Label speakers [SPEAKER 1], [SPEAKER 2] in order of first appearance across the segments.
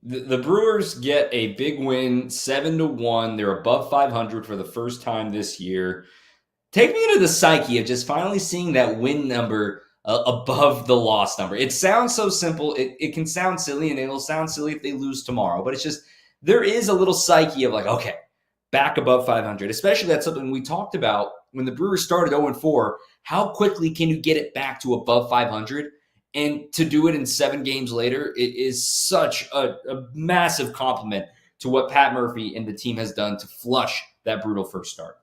[SPEAKER 1] The Brewers get a big win, 7-1. They're above 500 for the first time this year. Take me into the psyche of just finally seeing that win number above the loss number. It sounds so simple. It can sound silly, and it'll sound silly if they lose tomorrow. But it's just there is a little psyche of like, okay, back above 500. Especially that's something we talked about when the Brewers started 0-4. How quickly can you get it back to above 500? And to do it in 7 games later, it is such a massive compliment to what Pat Murphy and the team has done to flush that brutal first start.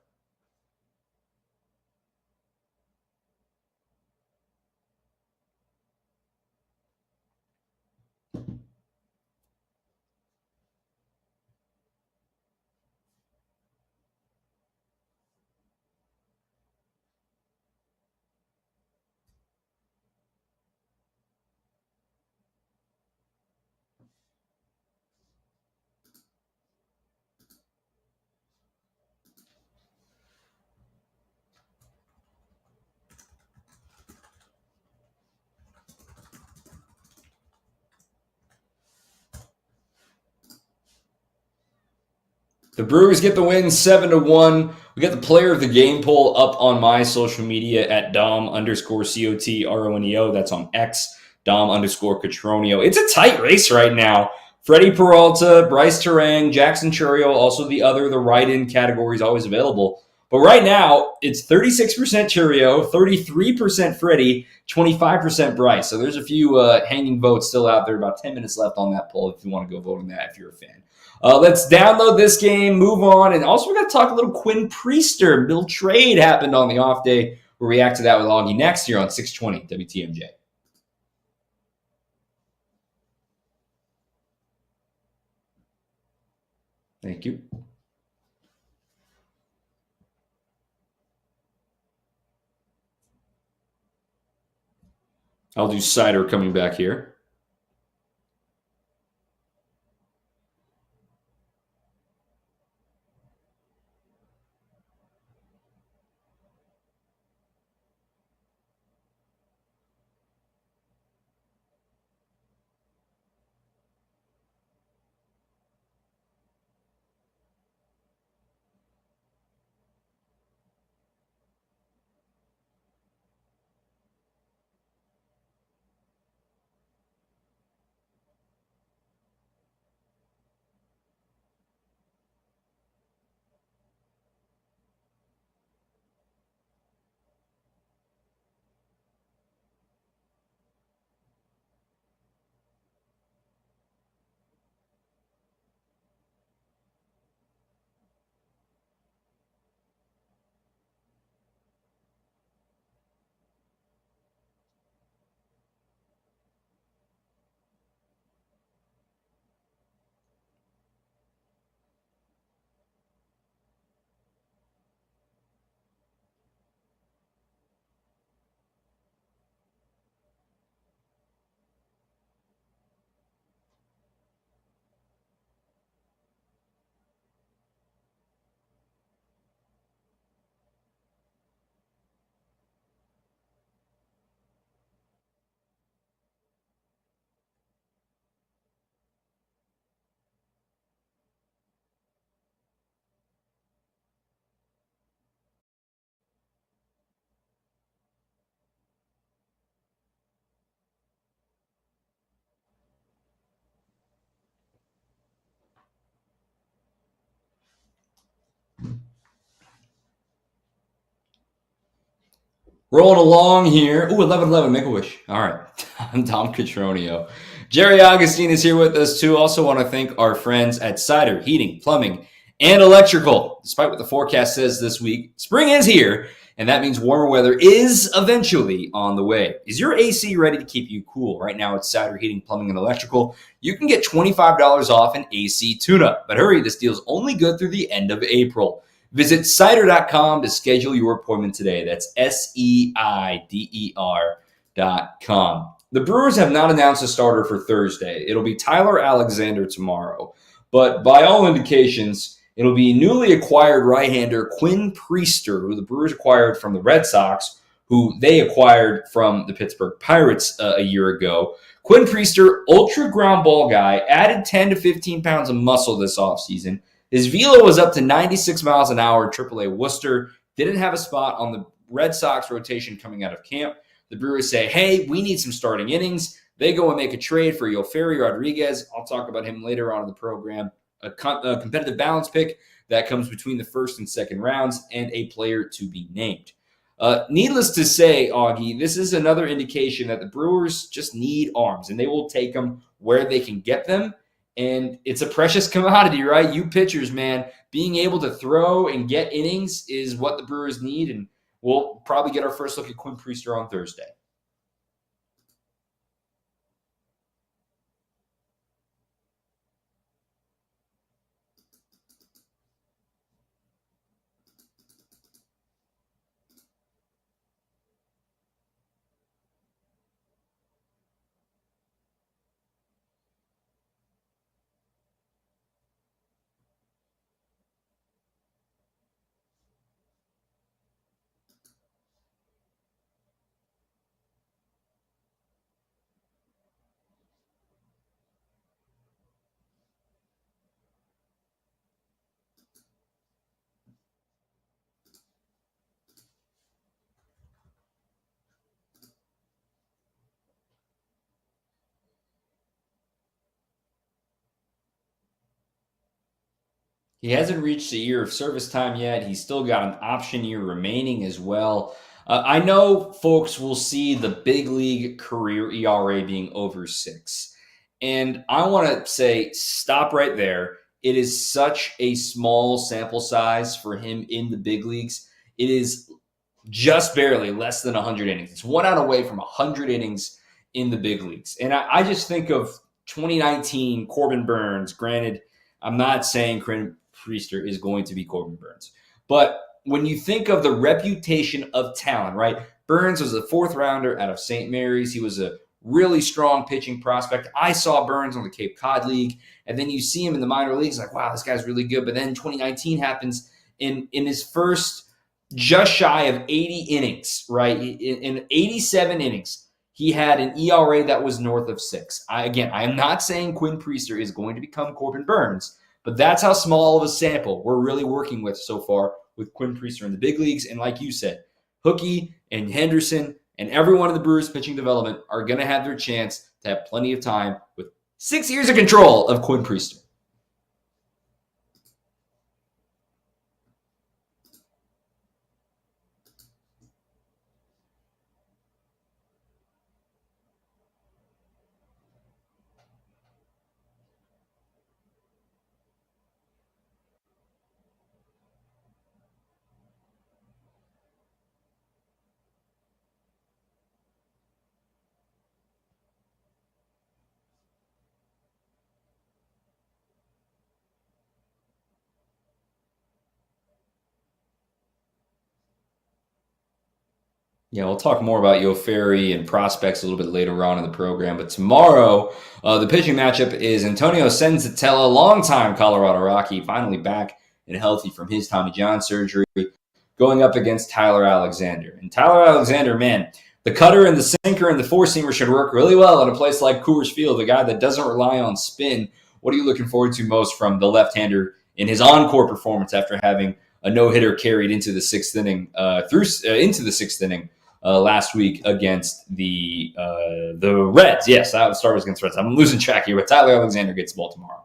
[SPEAKER 1] The Brewers get the win 7-1. We got the player of the game poll up on my social media at Dom_COTRONEO. That's on X, Dom_Cotroneo. It's a tight race right now. Freddie Peralta, Bryce Terang, Jackson Chourio, also the write-in category is always available. But right now, it's 36% Chourio, 33% Freddie, 25% Bryce. So there's a few hanging votes still out there. About 10 minutes left on that poll if you want to go vote on that if you're a fan. Let's download this game, move on, and also we got to talk a little Quinn Priester. Bill trade happened on the off day. We'll react to that with Augie next year on 620 WTMJ. Thank you. I'll do cider coming back here. Rolling along here. Ooh, 11-11, make a wish. All right. I'm Dom Cotroneo. Jerry Augustine is here with us, too. Also want to thank our friends at Cider, Heating, Plumbing, and Electrical. Despite what the forecast says this week, spring is here, and that means warmer weather is eventually on the way. Is your AC ready to keep you cool? Right now, it's Cider, Heating, Plumbing, and Electrical. You can get $25 off an AC tune-up. But hurry, this deal's only good through the end of April. Visit cider.com to schedule your appointment today. That's SEIDER.com. The Brewers have not announced a starter for Thursday. It'll be Tyler Alexander tomorrow. But by all indications, it'll be newly acquired right-hander Quinn Priester, who the Brewers acquired from the Red Sox, who they acquired from the Pittsburgh Pirates a year ago. Quinn Priester, ultra ground ball guy, added 10 to 15 pounds of muscle this offseason. His velo was up to 96 miles an hour at AAA Worcester. Didn't have a spot on the Red Sox rotation coming out of camp. The Brewers say, hey, we need some starting innings. They go and make a trade for Yoferi Rodriguez. I'll talk about him later on in the program. A competitive balance pick that comes between the first and second rounds, and a player to be named. Needless to say, Augie, this is another indication that the Brewers just need arms, and they will take them where they can get them. And it's a precious commodity, right? You pitchers, man, being able to throw and get innings is what the Brewers need, and we'll probably get our first look at Quinn Priester on Thursday. He hasn't reached a year of service time yet. He's still got an option year remaining as well. I know folks will see the big league career ERA being over 6. And I want to say, stop right there. It is such a small sample size for him in the big leagues. It is just barely less than 100 innings. It's 1 out away from 100 innings in the big leagues. And I just think of 2019 Corbin Burns. Granted, I'm not saying Quinn Priester is going to be Corbin Burns. But when you think of the reputation of talent, right? Burns was a 4th rounder out of St. Mary's. He was a really strong pitching prospect. I saw Burns on the Cape Cod League, and then you see him in the minor leagues, like, wow, this guy's really good. But then 2019 happens in his first just shy of 80 innings, right? In 87 innings, he had an ERA that was north of 6. I am not saying Quinn Priester is going to become Corbin Burns, but that's how small of a sample we're really working with so far with Quinn Priester in the big leagues. And like you said, Hookie and Henderson and everyone in the Brewers pitching development are going to have their chance to have plenty of time with 6 years of control of Quinn Priester. Yeah, we'll talk more about Yoferi and prospects a little bit later on in the program. But tomorrow, the pitching matchup is Antonio Senzatella, longtime Colorado Rocky, finally back and healthy from his Tommy John surgery, going up against Tyler Alexander. And Tyler Alexander, man, the cutter and the sinker and the four-seamer should work really well in a place like Coors Field, a guy that doesn't rely on spin. What are you looking forward to most from the left-hander in his encore performance after having a no-hitter carried into the 6th inning, into the 6th inning? Last week against the Reds. Yes, that was Star Wars against Reds. I'm losing track here, but Tyler Alexander gets the ball tomorrow.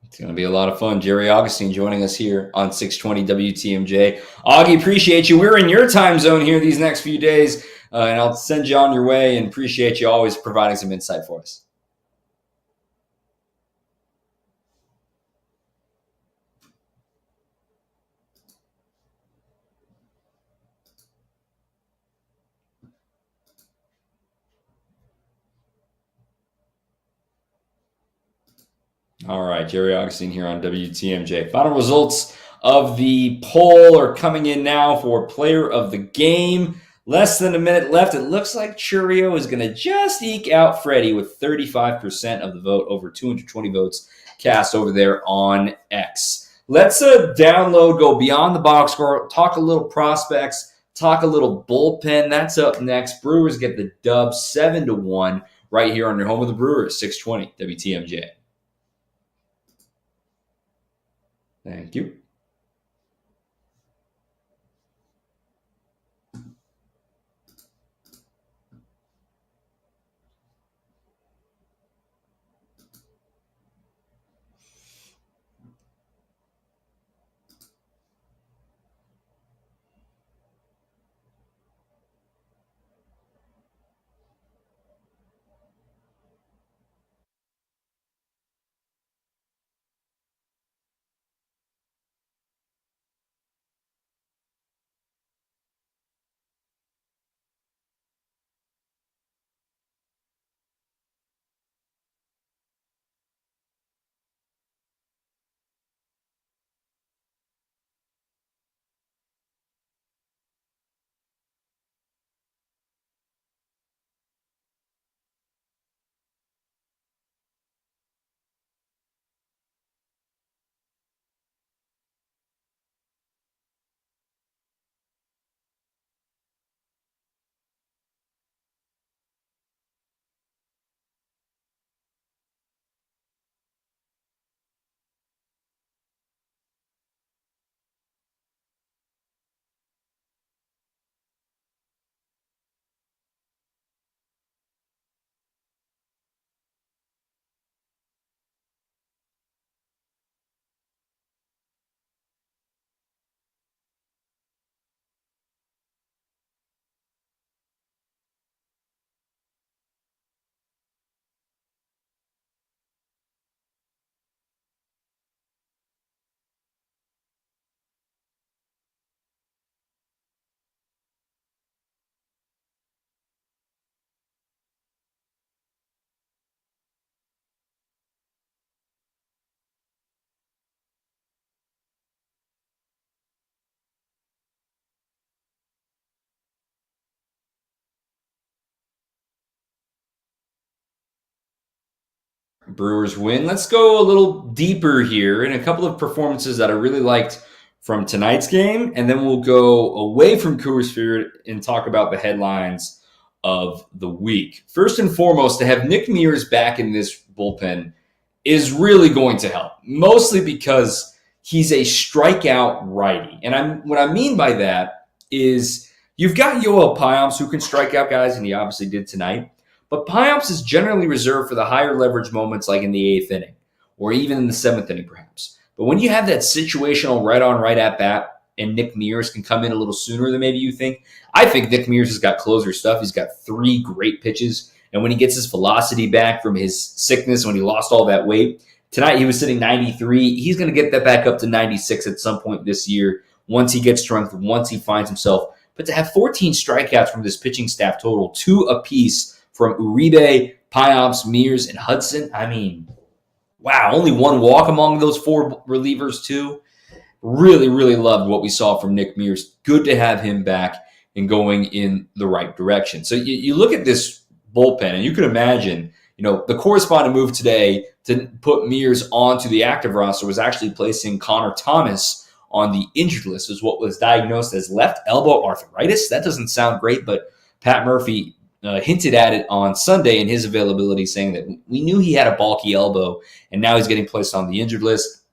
[SPEAKER 1] It's going to be a lot of fun. Jerry Augustine joining us here on 620 WTMJ. Augie, appreciate you. We're in your time zone here these next few days, and I'll send you on your way, and appreciate you always providing some insight for us. All right, Jerry Augustine here on WTMJ. Final results of the poll are coming in now for player of the game. Less than a minute left. It looks like Churio is going to just eke out Freddie with 35% of the vote, over 220 votes cast over there on X. Let's download, go beyond the box score, talk a little prospects, talk a little bullpen. That's up next. Brewers get the dub 7-1 right here on your home of the Brewers, 620 WTMJ. Thank you. Brewers win. Let's go a little deeper here in a couple of performances that I really liked from tonight's game, and then we'll go away from Coors Field and talk about the headlines of the week. First and foremost, to have Nick Mears back in this bullpen is really going to help, mostly because he's a strikeout righty. And what I mean by that is you've got Yoel Payamps who can strike out guys, and he obviously did tonight. But Payamps is generally reserved for the higher leverage moments like in the eighth inning or even in the seventh inning, perhaps. But when you have that situational right on, right at bat, and Nick Mears can come in a little sooner than maybe you think, I think Nick Mears has got closer stuff. He's got 3 great pitches. And when he gets his velocity back from his sickness, when he lost all that weight, tonight he was sitting 93. He's going to get that back up to 96 at some point this year once he gets strength, once he finds himself. But to have 14 strikeouts from this pitching staff total, 2 apiece from Uribe, Payamps, Mears, and Hudson. I mean, wow, only 1 walk among those 4 relievers too. Really, really loved what we saw from Nick Mears. Good to have him back and going in the right direction. So you look at this bullpen, and you can imagine, the corresponding move today to put Mears onto the active roster was actually placing Connor Thomas on the injured list, is what was diagnosed as left elbow arthritis. That doesn't sound great, but Pat Murphy hinted at it on Sunday in his availability, saying that we knew he had a bulky elbow, and now he's getting placed on the injured list.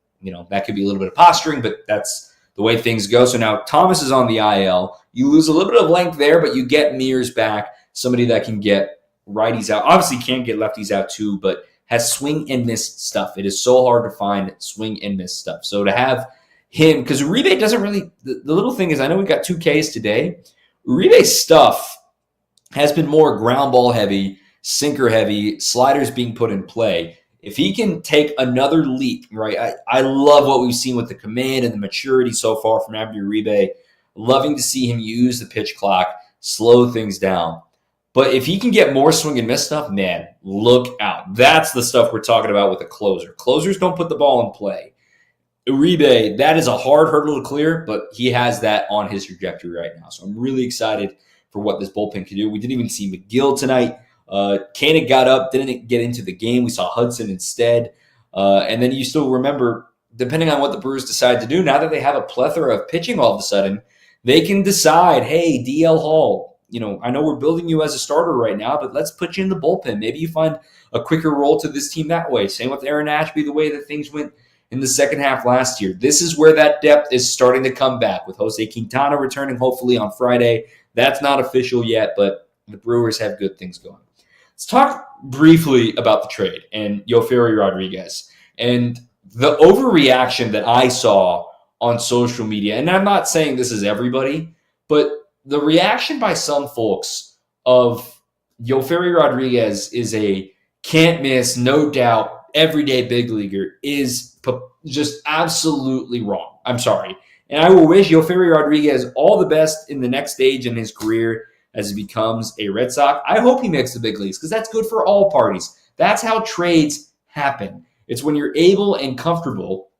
[SPEAKER 1] That could be a little bit of posturing, but that's the way things go. So now Thomas is on the IL. You lose a little bit of length there, but you get Mears back, somebody that can get righties out. Obviously can get lefties out too, but has swing and miss stuff. It is so hard to find swing and miss stuff. So to have him, because Uribe doesn't really, the little thing is, I know we got 2 Ks today. Uribe's stuff has been more ground ball heavy, sinker heavy, sliders being put in play. If he can take another leap, right? I love what we've seen with the command and the maturity so far from Abdi Uribe. Loving to see him use the pitch clock, slow things down. But if he can get more swing and miss stuff, man, look out. That's the stuff we're talking about with a closer. Closers don't put the ball in play. Uribe, that is a hard hurdle to clear, but he has that on his trajectory right now. So I'm really excited for what this bullpen can do. We didn't even see McGill tonight. Koenig got up, didn't get into the game. We saw Hudson instead. And then you still remember, depending on what the Brewers decide to do, now that they have a plethora of pitching all of a sudden, they can decide, hey, DL Hall, I know we're building you as a starter right now, but let's put you in the bullpen. Maybe you find a quicker role to this team that way. Same with Aaron Ashby, the way that things went in the second half last year. This is where that depth is starting to come back with Jose Quintana returning hopefully on Friday. That's not official yet, but the Brewers have good things going. Let's talk briefly about the trade and Yoferi Rodriguez and the overreaction that I saw on social media. And I'm not saying this is everybody, but the reaction by some folks of Yoferi Rodriguez is a can't miss, no doubt, everyday big leaguer is just absolutely wrong. I'm sorry. And I will wish Yoferi Rodriguez all the best in the next stage in his career as he becomes a Red Sox. I hope he makes the big leagues because that's good for all parties. That's how trades happen. It's when you're able and comfortable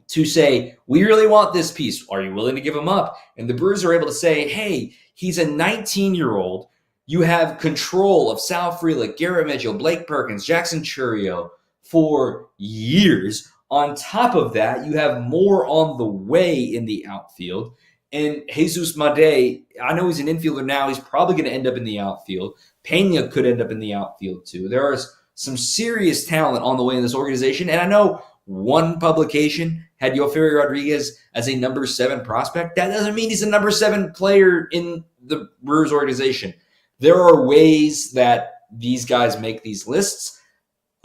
[SPEAKER 1] to say, we really want this piece. Are you willing to give him up? And the Brewers are able to say, hey, he's a 19-year-old. You have control of Sal Frelick, Garrett Mitchell, Blake Perkins, Jackson Chourio for years. On top of that, you have more on the way in the outfield. And Jesus Made, I know he's an infielder now. He's probably going to end up in the outfield. Pena could end up in the outfield too. There is some serious talent on the way in this organization. And I know one publication had Yoferi Rodriguez as a number 7 prospect. That doesn't mean he's a number 7 player in the Brewers organization. There are ways that these guys make these lists.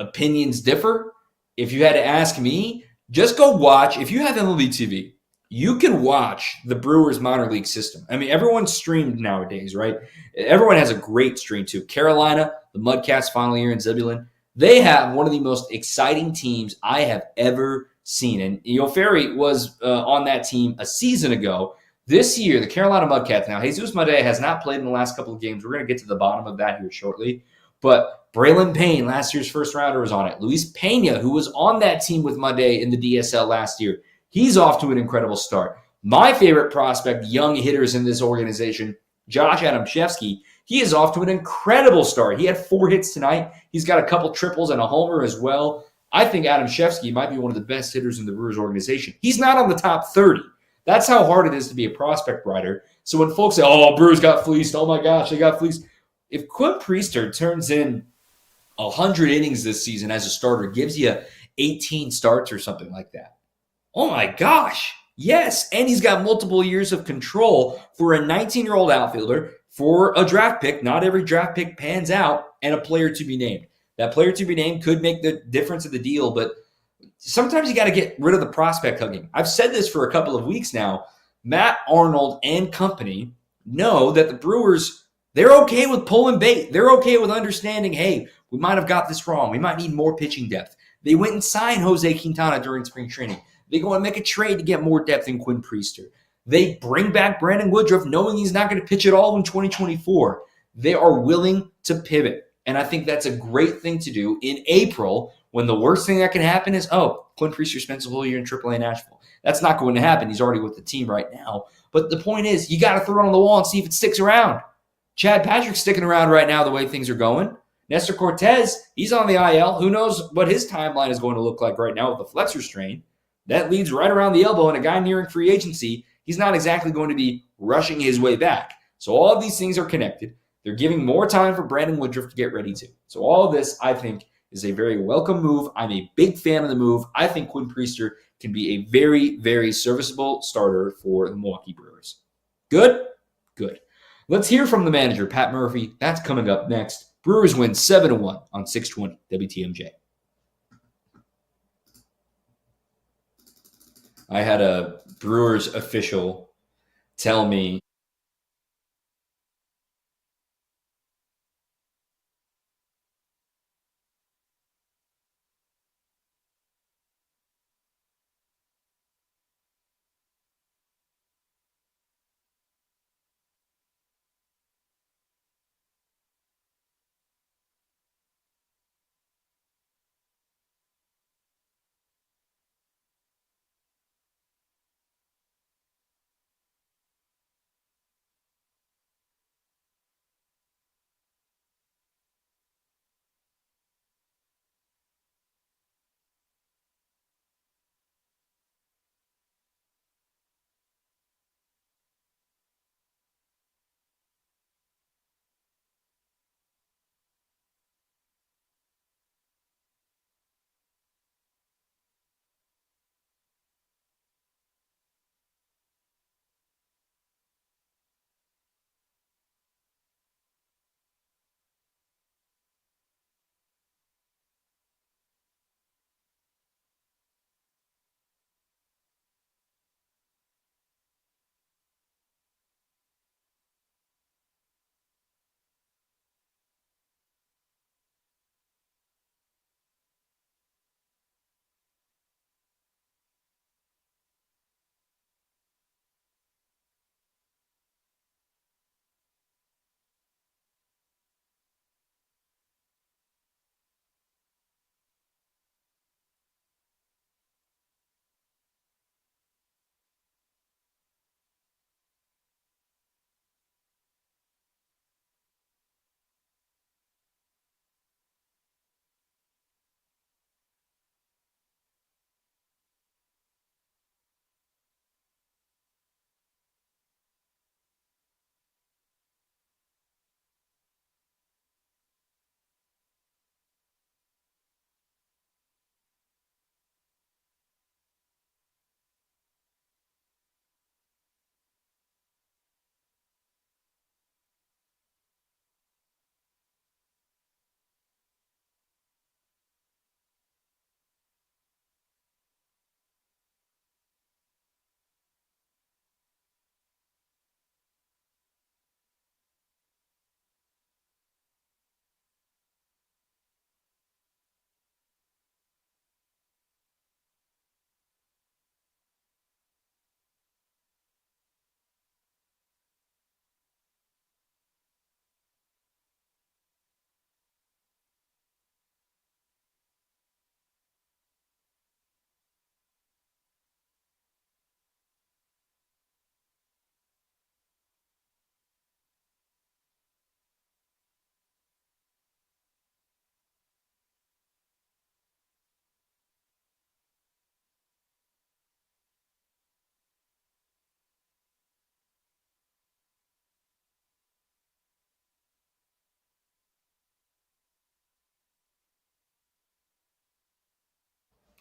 [SPEAKER 1] Opinions differ. If you had to ask me, just go watch. If you have MLB TV, you can watch the Brewers minor league system. I mean, everyone's streamed nowadays, right? Everyone has a great stream too. Carolina, the Mudcats final year in Zebulon, they have one of the most exciting teams I have ever seen. And Yoferi was on that team a season ago. This year, the Carolina Mudcats, now Jesus Made has not played in the last couple of games. We're going to get to the bottom of that here shortly. But Braylon Payne, last year's first rounder, was on it. Luis Pena, who was on that team with Made in the DSL last year, he's off to an incredible start. My favorite prospect, young hitters in this organization, Josh Adamchevsky, he is off to an incredible start. He had 4 hits tonight. He's got a couple triples and a homer as well. I think Adamchevsky might be one of the best hitters in the Brewers organization. He's not on the top 30. That's how hard it is to be a prospect writer. So when folks say, oh, Brewers got fleeced, oh my gosh, they got fleeced. If Quinn Priester turns in 100 innings this season as a starter, gives you 18 starts or something like that, oh my gosh, yes. And he's got multiple years of control for a 19-year-old outfielder, for a draft pick. Not every draft pick pans out, and a player to be named. That player to be named could make the difference of the deal, but sometimes you got to get rid of the prospect hugging. I've said this for a couple of weeks now. Matt Arnold and company know that the Brewers, they're okay with pulling bait. They're okay with understanding, hey, we might have got this wrong. We might need more pitching depth. They went and signed Jose Quintana during spring training. They go and make a trade to get more depth in Quinn Priester. They bring back Brandon Woodruff knowing he's not going to pitch at all in 2024. They are willing to pivot. And I think that's a great thing to do in April when the worst thing that can happen is, oh, Quinn Priester spends a whole year in AAA Nashville. That's not going to happen. He's already with the team right now. But the point is, you got to throw it on the wall and see if it sticks around. Chad Patrick's sticking around right now the way things are going. Nestor Cortez, he's on the IL. Who knows what his timeline is going to look like right now with the flexor strain. That leads right around the elbow, and a guy nearing free agency, he's not exactly going to be rushing his way back. So all of these things are connected. They're giving more time for Brandon Woodruff to get ready to. So all of this, I think, is a very welcome move. I'm a big fan of the move. I think Quinn Priester can be a very, very serviceable starter for the Milwaukee Brewers. Good? Good. Let's hear from the manager, Pat Murphy. That's coming up next. Brewers win 7-1 on 620 WTMJ. I had a Brewers official tell me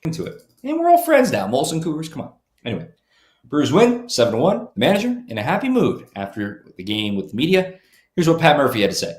[SPEAKER 1] into it. And we're all friends now. Molson Cougars, come on. Anyway, Brewers win 7-1. The manager in a happy mood after the game with the media. Here's what Pat Murphy had to say.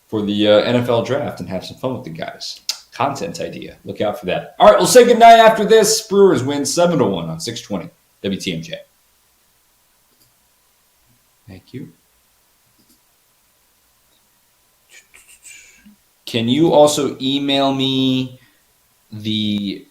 [SPEAKER 1] For the NFL draft and have some fun with the guys. Content idea. Look out for that. All right, we'll say goodnight after this. Brewers win 7-1 on 620 WTMJ. Thank you. Can you also email me the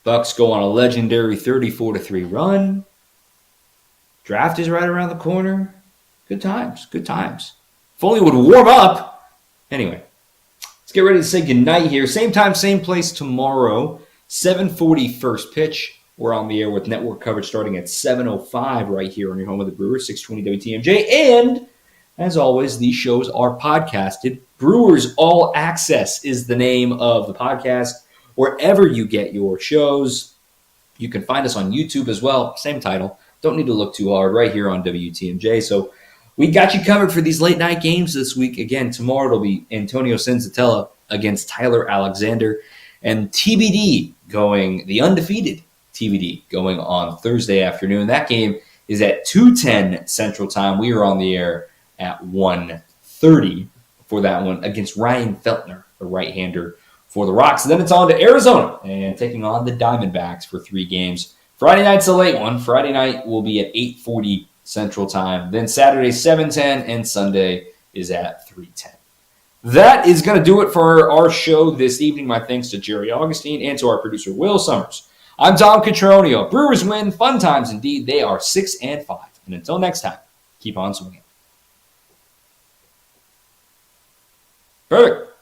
[SPEAKER 1] Bucks go on a legendary 34-3 run. Draft is right around the corner. Good times. Good times. If only it would warm up. Anyway, let's get ready to say goodnight here. Same time, same place tomorrow. 7:40 first pitch. We're on the air with network coverage starting at 7:05 right here on your home of the Brewers, 620 WTMJ. And as always, these shows are podcasted. Brewers All Access is the name of the podcast. Wherever you get your shows, you can find us on YouTube as well. Same title. Don't need to look too hard right here on WTMJ. So we got you covered for these late night games this week. Again, tomorrow it'll be Antonio Senzatella against Tyler Alexander. And TBD going, the undefeated TBD going on Thursday afternoon. That game is at 2:10 Central Time. We are on the air at 1:30 for that one against Ryan Feltner, a right-hander for the Rocks. And then it's on to Arizona and taking on the Diamondbacks for 3 games. Friday night's a late one. Friday night will be at 8:40 Central Time. Then Saturday, 7:10, and Sunday is at 3:10. That is going to do it for our show this evening. My thanks to Jerry Augustine and to our producer, Will Summers. I'm Tom Cotroneo. Brewers win. Fun times indeed. They are 6-5. And until next time, keep on swinging. Perfect.